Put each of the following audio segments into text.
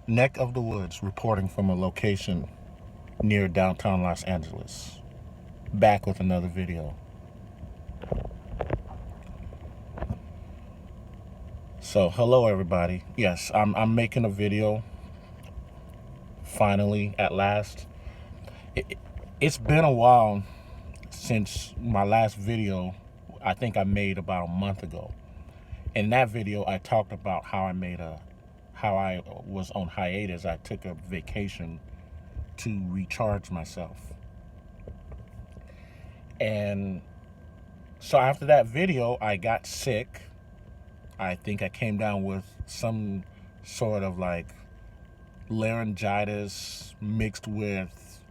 Neck of the Woods, reporting from a location near downtown Los Angeles. Back with another video. So, hello everybody. Yes, I'm making a video. Finally, at last. It's been a while since my last video. I think I made about a month ago. In that video, I talked about how I was on hiatus. I took a vacation to recharge myself. And so after that video, I got sick. I think I came down with some sort of like laryngitis mixed with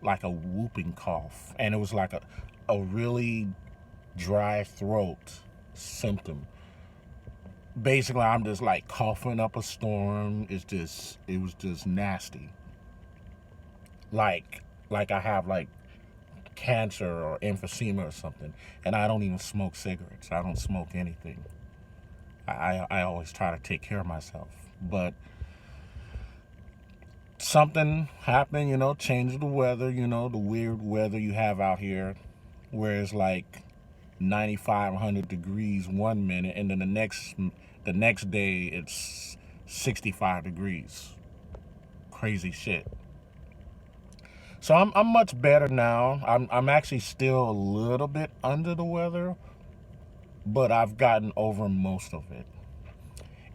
like a whooping cough. And it was like a really dry throat symptom. Basically, I'm just like coughing up a storm. It was just nasty. Like I have like cancer or emphysema or something. And I don't even smoke cigarettes. I don't smoke anything. I always try to take care of myself. But something happened, changed the weather, the weird weather you have out here, where it's like 95, 100 degrees one minute, and then the next day it's 65 degrees. Crazy shit. So I'm much better now. I'm actually still a little bit under the weather, but I've gotten over most of it.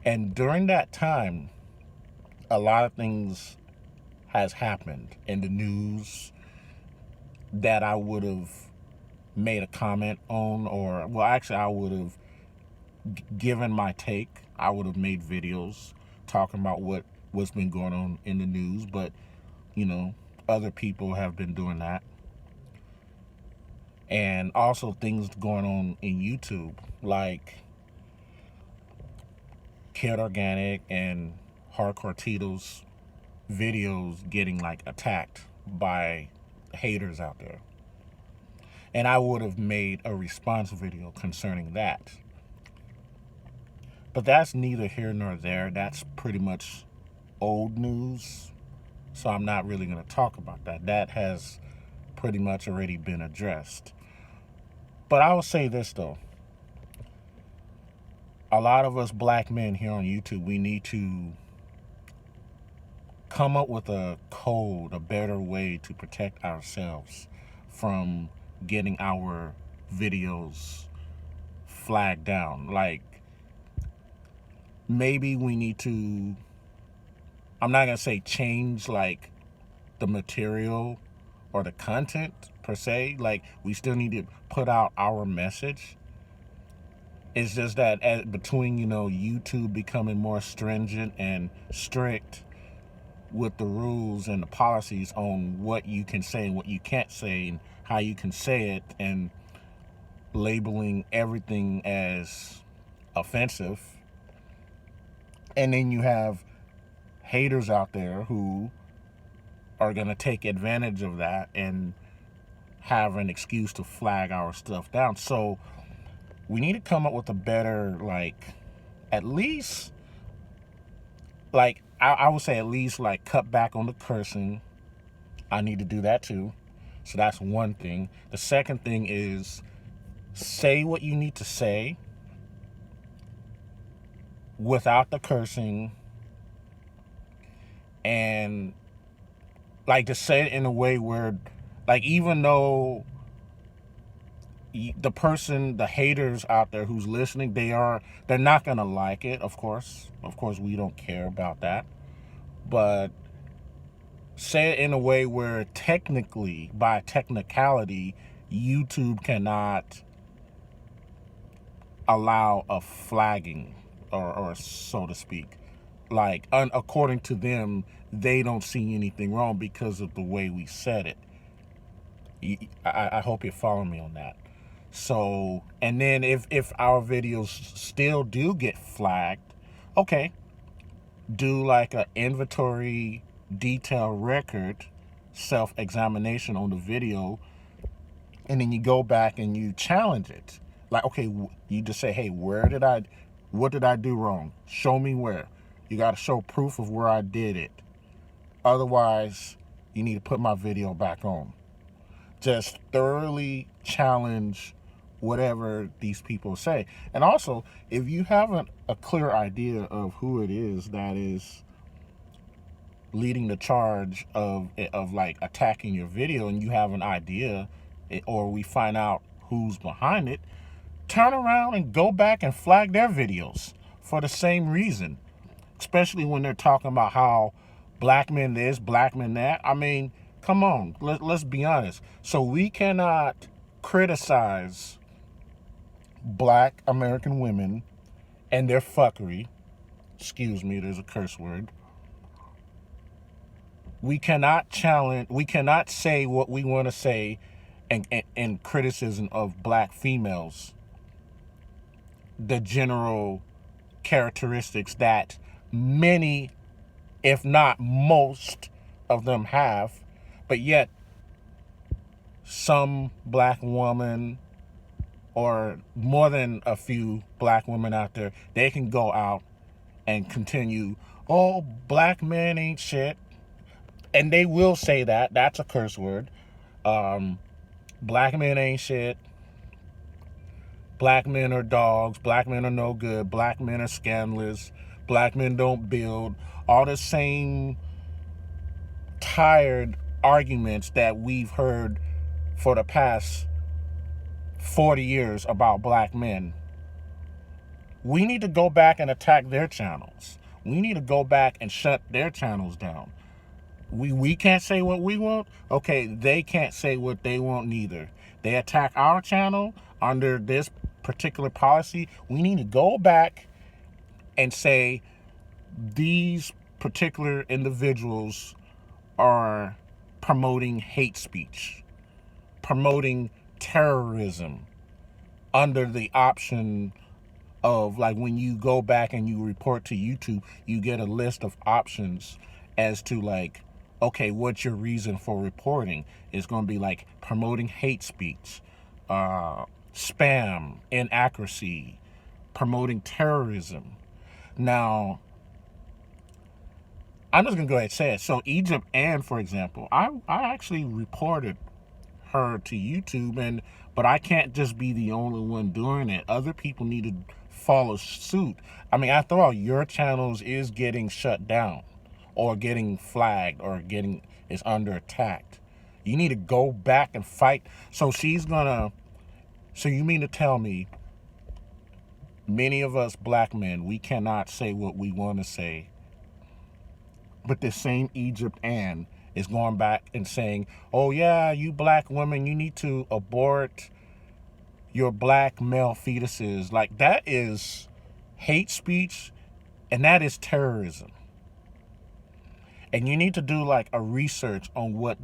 And during that time, a lot of things has happened in the news that I would have made a comment on, or well, actually I would have given my take. I would have made videos talking about what's been going on in the news, but other people have been doing that. And also things going on in YouTube, like Kid Organic and Hardcore Tito's videos getting like attacked by haters out there. And I would have made a response video concerning that. But that's neither here nor there. That's pretty much old news. So I'm not really going to talk about that. That has pretty much already been addressed. But I will say this though. A lot of us black men here on YouTube, we need to come up with a code, a better way to protect ourselves from getting our videos flagged down. Like, maybe we need to, I'm not going to say change like the material or the content per se. Like, we still need to put out our message. It's just that between, YouTube becoming more stringent and strict with the rules and the policies on what you can say and what you can't say and how you can say it, and labeling everything as offensive. And then you have haters out there who are going to take advantage of that and have an excuse to flag our stuff down. So we need to come up with a better, like, at least, like, I would say at least, like, cut back on the cursing. I need to do that too. So that's one thing. The second thing is say what you need to say without the cursing, and like to say it in a way where, like, even though the haters out there who's listening, they're not gonna like it. Of course we don't care about that, but say it in a way where technically, by technicality, YouTube cannot allow a flagging, or so to speak. Like, according to them, they don't see anything wrong because of the way we said it. I hope you follow me on that. So, and then if our videos still do get flagged, okay, do like an inventory detail record self-examination on the video, and then you go back and you challenge it. Like, okay, you just say, hey, what did I do wrong? Show me where. You got to show proof of where I did it. Otherwise, you need to put my video back on. Just thoroughly challenge whatever these people say. And also, if you haven't a clear idea of who it is that is leading the charge of like attacking your video, and you have an idea, or we find out who's behind it, turn around and go back and flag their videos for the same reason. Especially when they're talking about how black men this, black men that. I mean, come on, let's be honest. So we cannot criticize black American women and their fuckery. Excuse me, there's a curse word. We cannot say what we want to say in criticism of black females, the general characteristics that many, if not most of them have, but yet some black woman, or more than a few black women out there, they can go out and continue, oh, black men ain't shit. And they will say that. That's a curse word. Black men ain't shit. Black men are dogs. Black men are no good. Black men are scandalous. Black men don't build. All the same tired arguments that we've heard for the past 40 years about black men. We need to go back and attack their channels. We need to go back and shut their channels down. We can't say what we want. Okay, they can't say what they want neither. They attack our channel under this particular policy. We need to go back and say these particular individuals are promoting hate speech, promoting terrorism, under the option of, like, when you go back and you report to YouTube, you get a list of options as to, like, okay, what's your reason for reporting? It's going to be like promoting hate speech, spam, inaccuracy, promoting terrorism. Now, I'm just going to go ahead and say it. So Egypt Ann, for example, I actually reported her to YouTube, but I can't just be the only one doing it. Other people need to follow suit. I mean, after all, your channels is getting shut down, or getting flagged, or is under attack. You need to go back and fight. So you mean to tell me many of us black men, we cannot say what we want to say, but the same Egypt Ann is going back and saying, oh yeah, you black women, you need to abort your black male fetuses. Like, that is hate speech, and that is terrorism. And you need to do like a research on what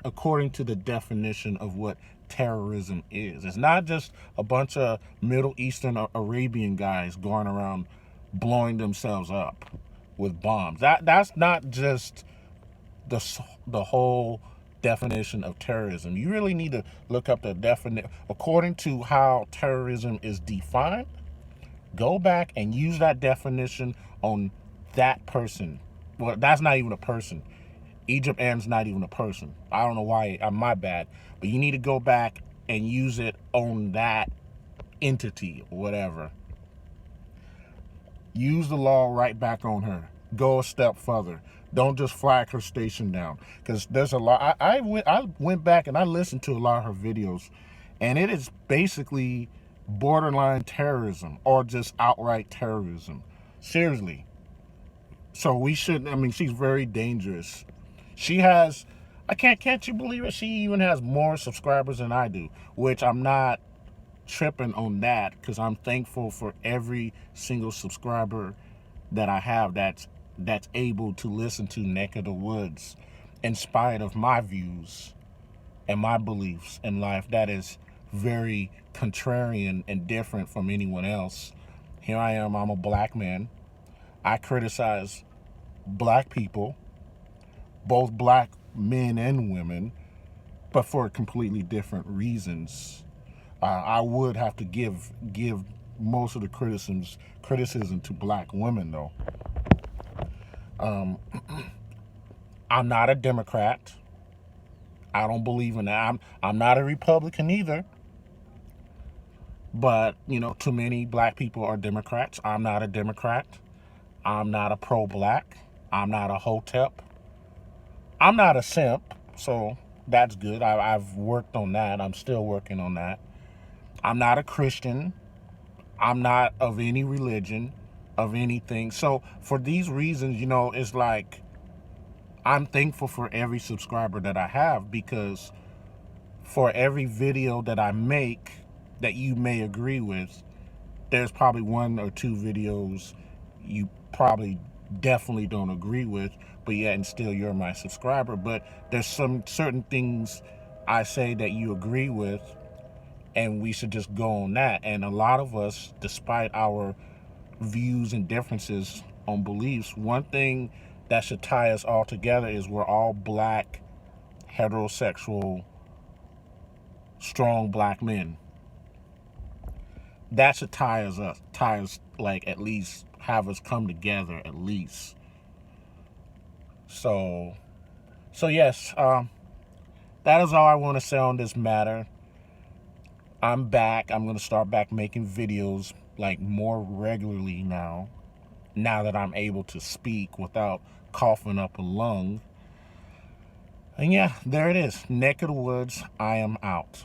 according to the definition of what terrorism is. It's not just a bunch of Middle Eastern or Arabian guys going around blowing themselves up with bombs. That's not just the whole definition of terrorism. You really need to look up the definition according to how terrorism is defined. Go back and use that definition on that person. Well, that's not even a person. Egypt Ann's not even a person. I don't know why. My bad. But you need to go back and use it on that entity or whatever. Use the law right back on her. Go a step further. Don't just flag her station down. Because there's a lot. I went back and I listened to a lot of her videos. And it is basically borderline terrorism, or just outright terrorism. Seriously. So we shouldn't, I mean, she's very dangerous. She has, can't you believe it? She even has more subscribers than I do, which I'm not tripping on that, because I'm thankful for every single subscriber that I have that's able to listen to Neck of the Woods in spite of my views and my beliefs in life. That is very contrarian and different from anyone else. Here I am, I'm a black man. I criticize black people, both black men and women, but for completely different reasons. I would have to give most of the criticism to black women, though. I'm not a Democrat. I don't believe in that. I'm not a Republican either. But, too many black people are Democrats. I'm not a Democrat. I'm not a pro-black. I'm not a hotep. I'm not a simp. So that's good. I've worked on that. I'm still working on that. I'm not a Christian. I'm not of any religion, of anything. So for these reasons, it's like I'm thankful for every subscriber that I have, because for every video that I make that you may agree with, there's probably one or two videos you probably definitely don't agree with, but yet and still you're my subscriber. But there's some certain things I say that you agree with, and we should just go on that. And a lot of us, despite our views and differences on beliefs, one thing that should tie us all together is we're all black, heterosexual, strong black men. That should tie us up, like at least have us come together at least. So yes, that is all I want to say on this matter. I'm back. I'm going to start back making videos like more regularly now that I'm able to speak without coughing up a lung. And yeah, there it is. Neck of the woods. I am out.